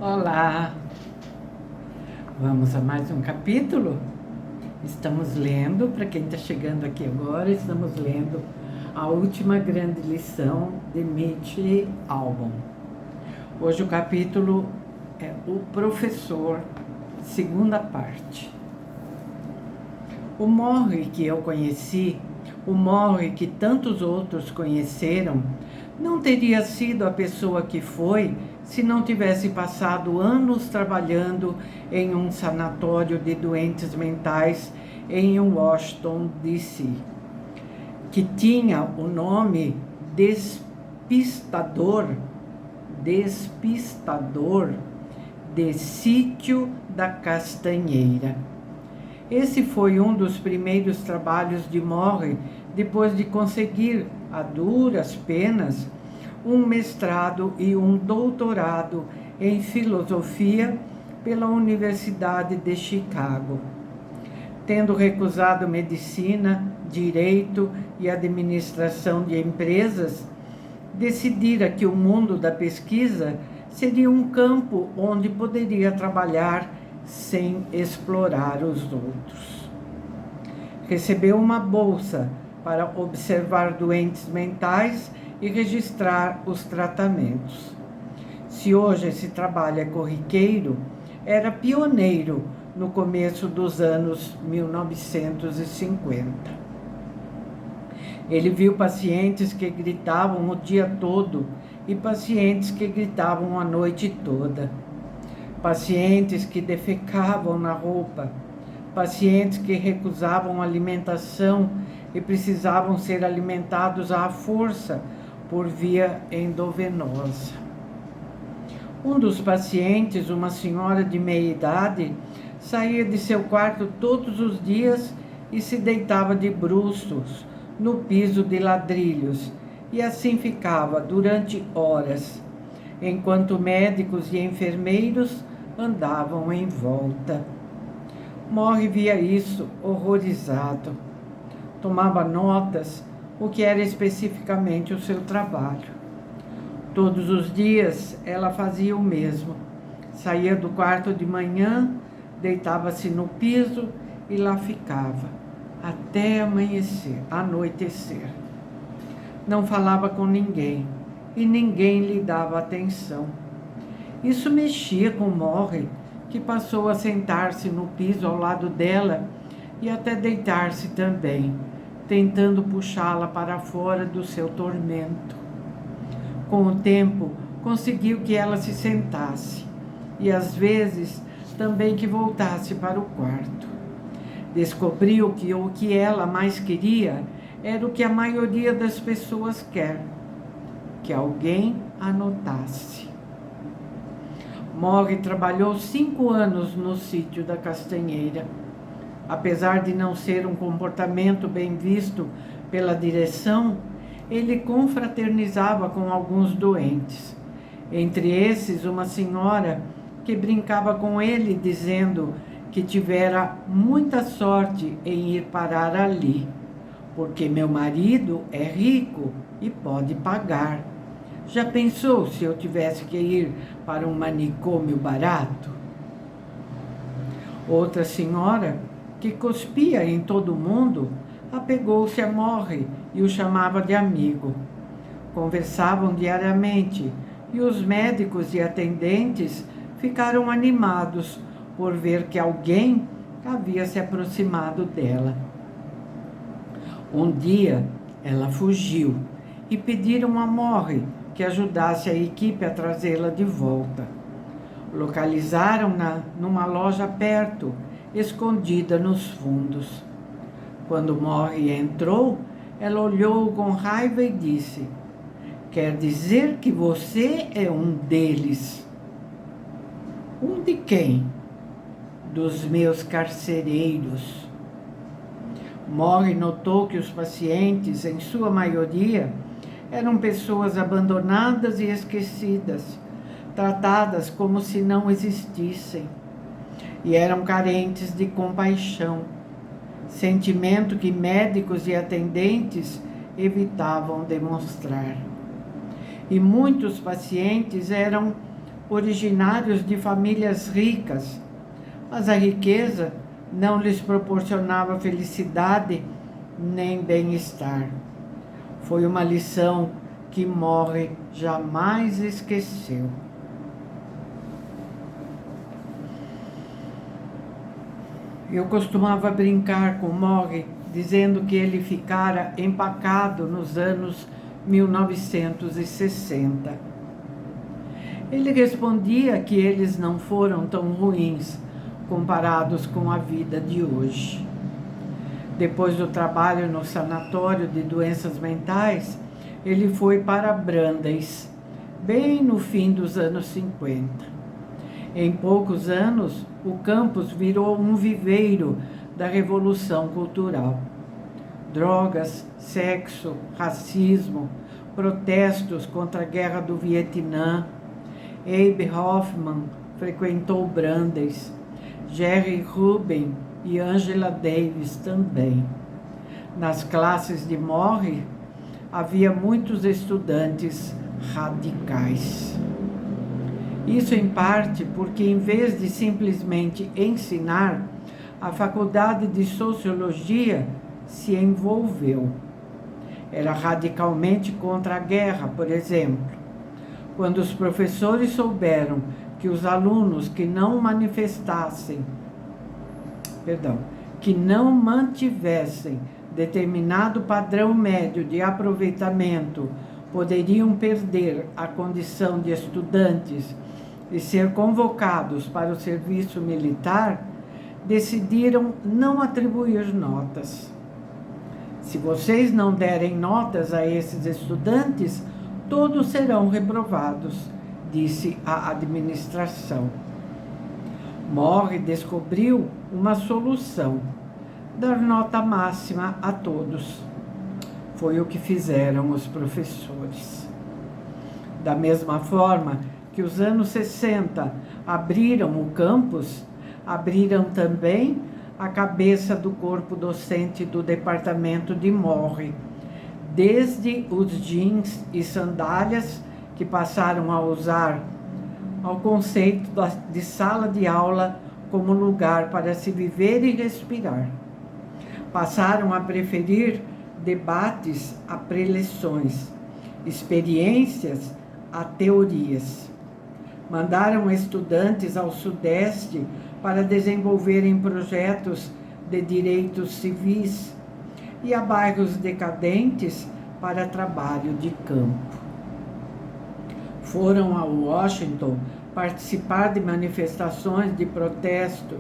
Olá, vamos a mais um capítulo? Estamos lendo, para quem está chegando aqui agora, estamos lendo a última grande lição de Mitch Albom. Hoje o capítulo é O Professor, segunda parte. O Morrie que eu conheci, o Morrie que tantos outros conheceram, não teria sido a pessoa que foi se não tivesse passado anos trabalhando em um sanatório de doentes mentais em Washington, D.C., que tinha o nome Despistador de Sítio da Castanheira. Esse foi um dos primeiros trabalhos de Morrie depois de conseguir, a duras penas, um mestrado e um doutorado em filosofia pela Universidade de Chicago. Tendo recusado medicina, direito e administração de empresas, decidira que o mundo da pesquisa seria um campo onde poderia trabalhar sem explorar os outros. Recebeu uma bolsa para observar doentes mentais e registrar os tratamentos. Se hoje esse trabalho é corriqueiro, era pioneiro no começo dos anos 1950. Ele viu pacientes que gritavam o dia todo e pacientes que gritavam a noite toda. Pacientes que defecavam na roupa, pacientes que recusavam alimentação e precisavam ser alimentados à força por via endovenosa. Um dos pacientes, uma senhora de meia idade, saía de seu quarto todos os dias e se deitava de bruços no piso de ladrilhos, e assim ficava durante horas, enquanto médicos e enfermeiros andavam em volta. Morrie via isso horrorizado. Tomava notas, o que era especificamente o seu trabalho. Todos os dias ela fazia o mesmo. Saía do quarto de manhã, deitava-se no piso e lá ficava, até anoitecer. Não falava com ninguém e ninguém lhe dava atenção. Isso mexia com Morrie, que passou a sentar-se no piso ao lado dela e até deitar-se também, tentando puxá-la para fora do seu tormento. Com o tempo, conseguiu que ela se sentasse e, às vezes, também que voltasse para o quarto. Descobriu que o que ela mais queria era o que a maioria das pessoas quer, que alguém a notasse. Morrie trabalhou 5 anos no Sítio da Castanheira. Apesar de não ser um comportamento bem visto pela direção, ele confraternizava com alguns doentes. Entre esses, uma senhora que brincava com ele, dizendo que tivera muita sorte em ir parar ali, porque meu marido é rico e pode pagar. Já pensou se eu tivesse que ir para um manicômio barato? Outra senhora, que cuspia em todo mundo, apegou-se a Morrie e o chamava de amigo. Conversavam diariamente e os médicos e atendentes ficaram animados por ver que alguém havia se aproximado dela. Um dia, ela fugiu e pediram a Morrie que ajudasse a equipe a trazê-la de volta. Localizaram-na numa loja perto, escondida nos fundos. Quando Morrie entrou, ela olhou com raiva e disse: "Quer dizer que você é um deles?" "Um de quem?" "Dos meus carcereiros." Morrie notou que os pacientes, em sua maioria, eram pessoas abandonadas e esquecidas, tratadas como se não existissem, e eram carentes de compaixão, sentimento que médicos e atendentes evitavam demonstrar. E muitos pacientes eram originários de famílias ricas, mas a riqueza não lhes proporcionava felicidade nem bem-estar. Foi uma lição que Morrie jamais esqueceu. Eu costumava brincar com Morrie, dizendo que ele ficara empacado nos anos 1960. Ele respondia que eles não foram tão ruins comparados com a vida de hoje. Depois do trabalho no sanatório de doenças mentais, ele foi para Brandeis, bem no fim dos anos 50. Em poucos anos, o campus virou um viveiro da revolução cultural. Drogas, sexo, racismo, protestos contra a guerra do Vietnã. Abe Hoffman frequentou Brandeis, Jerry Rubin e Angela Davis também. Nas classes de Morrie, havia muitos estudantes radicais. Isso em parte porque, em vez de simplesmente ensinar, a Faculdade de Sociologia se envolveu. Era radicalmente contra a guerra, por exemplo. Quando os professores souberam que os alunos que não mantivessem determinado padrão médio de aproveitamento poderiam perder a condição de estudantes e ser convocados para o serviço militar, decidiram não atribuir notas. Se vocês não derem notas a esses estudantes, todos serão reprovados, disse a administração. Morrie descobriu uma solução: dar nota máxima a todos. Foi o que fizeram os professores. Da mesma forma que os anos 60 abriram o campus, abriram também a cabeça do corpo docente do departamento de Morrie, desde os jeans e sandálias que passaram a usar, ao conceito de sala de aula como lugar para se viver e respirar. Passaram a preferir debates a preleções, experiências a teorias. Mandaram estudantes ao Sudeste para desenvolverem projetos de direitos civis e a bairros decadentes para trabalho de campo. Foram a Washington participar de manifestações de protesto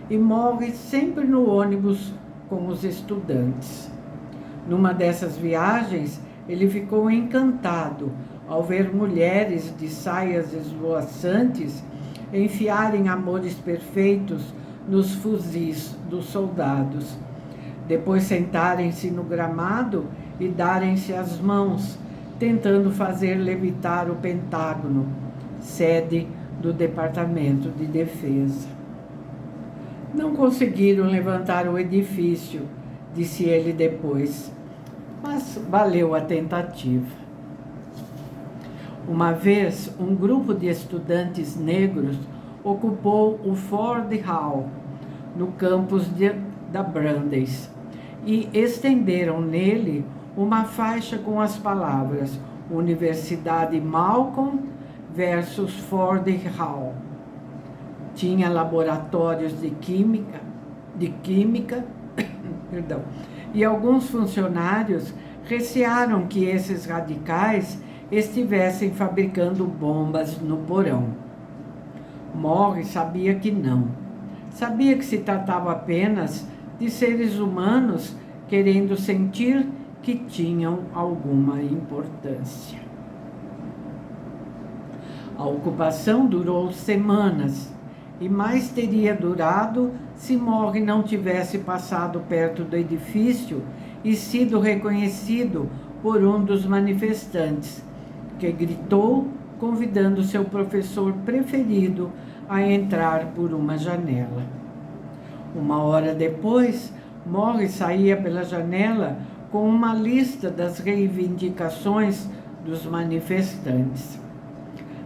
e Morrie sempre no ônibus com os estudantes. Numa dessas viagens, ele ficou encantado ao ver mulheres de saias esvoaçantes enfiarem amores perfeitos nos fuzis dos soldados. Depois sentarem-se no gramado e darem-se as mãos, tentando fazer levitar o Pentágono, sede do Departamento de Defesa. Não conseguiram levantar o edifício, disse ele depois, mas valeu a tentativa. Uma vez, um grupo de estudantes negros ocupou o Ford Hall, no campus da Brandeis, e estenderam nele uma faixa com as palavras Universidade Malcolm versus Ford Hall. Tinha laboratórios de química, e alguns funcionários recearam que esses radicais estivessem fabricando bombas no porão. Morrie sabia que não. Sabia que se tratava apenas de seres humanos querendo sentir que tinham alguma importância. A ocupação durou semanas e mais teria durado se Morrie não tivesse passado perto do edifício e sido reconhecido por um dos manifestantes, que gritou convidando seu professor preferido a entrar por uma janela. Uma hora depois, Morrie saía pela janela com uma lista das reivindicações dos manifestantes.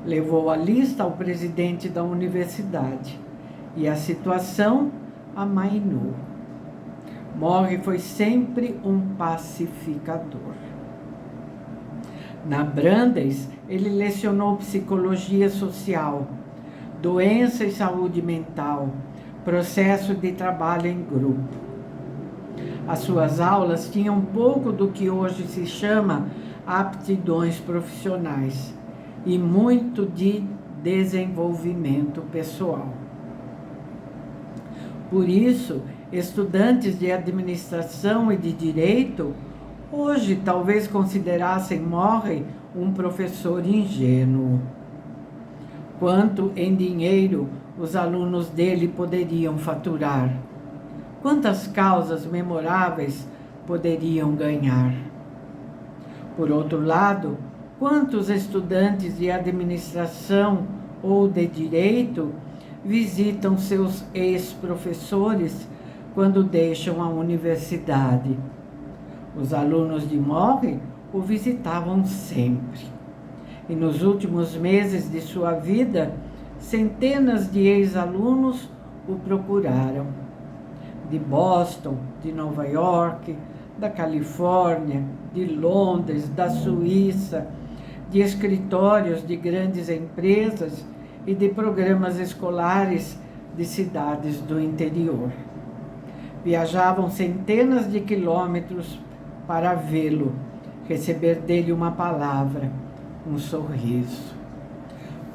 Levou a lista ao presidente da universidade e a situação amainou. Morrie foi sempre um pacificador. Na Brandeis, ele lecionou psicologia social, doença e saúde mental, processo de trabalho em grupo. As suas aulas tinham pouco do que hoje se chama aptidões profissionais e muito de desenvolvimento pessoal. Por isso, estudantes de administração e de direito hoje talvez considerassem Morrie um professor ingênuo. Quanto em dinheiro os alunos dele poderiam faturar? Quantas causas memoráveis poderiam ganhar? Por outro lado, quantos estudantes de administração ou de direito visitam seus ex-professores quando deixam a universidade? Os alunos de Morrie o visitavam sempre. E nos últimos meses de sua vida, centenas de ex-alunos o procuraram. De Boston, de Nova York, da Califórnia, de Londres, da Suíça, de escritórios de grandes empresas e de programas escolares de cidades do interior. Viajavam centenas de quilômetros para vê-lo, receber dele uma palavra, um sorriso.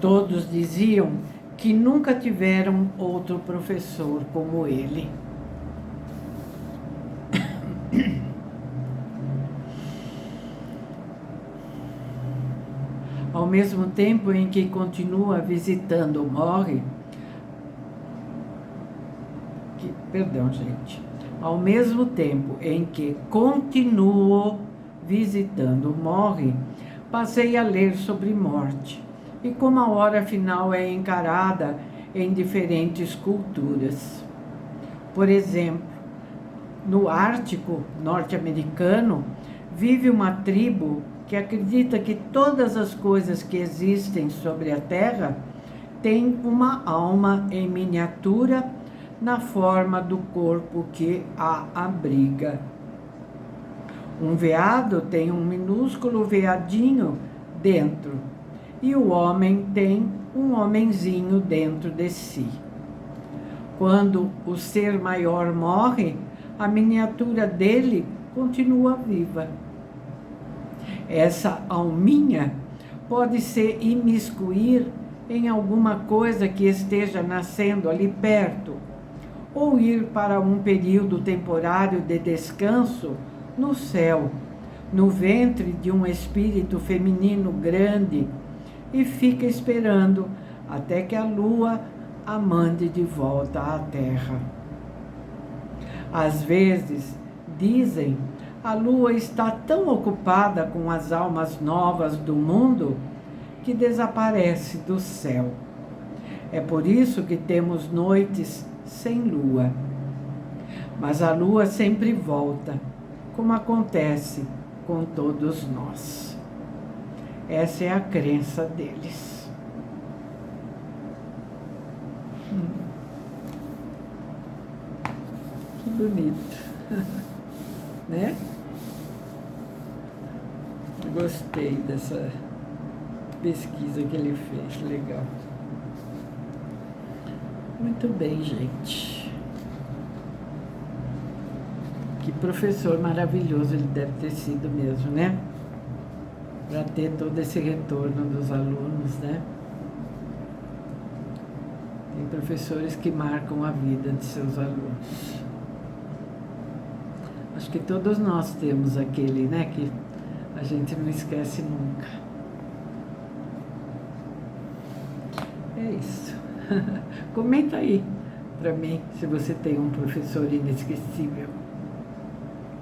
Todos diziam que nunca tiveram outro professor como ele. Ao mesmo tempo em que continua visitando Morrie, ao mesmo tempo em que continuo visitando Morrie, passei a ler sobre morte e como a hora final é encarada em diferentes culturas. Por exemplo, no Ártico norte-americano, vive uma tribo que acredita que todas as coisas que existem sobre a Terra têm uma alma em miniatura na forma do corpo que a abriga. Um veado tem um minúsculo veadinho dentro e o homem tem um homenzinho dentro de si. Quando o ser maior morre, a miniatura dele continua viva. Essa alminha pode se imiscuir em alguma coisa que esteja nascendo ali perto, ou ir para um período temporário de descanso no céu, no ventre de um espírito feminino grande, e fica esperando até que a lua a mande de volta à terra. Às vezes, dizem, a lua está tão ocupada com as almas novas do mundo que desaparece do céu. É por isso que temos noites sem lua. Mas a lua sempre volta, como acontece com todos nós. Essa é a crença deles. Que bonito. Né? Gostei dessa pesquisa que ele fez, legal. Muito bem, gente. Que professor maravilhoso ele deve ter sido mesmo, né? Para ter todo esse retorno dos alunos, né? Tem professores que marcam a vida de seus alunos. Acho que todos nós temos aquele, né, que a gente não esquece nunca. É isso. Comenta aí para mim se você tem um professor inesquecível.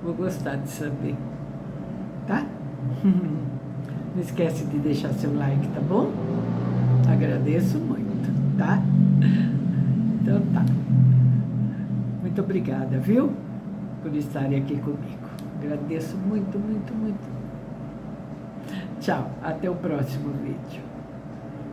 Vou gostar de saber, tá? Não esquece de deixar seu like, tá bom? Agradeço muito, tá? Então tá. Muito obrigada, viu? Por estarem aqui comigo. Agradeço muito, muito, muito. Tchau, até o próximo vídeo.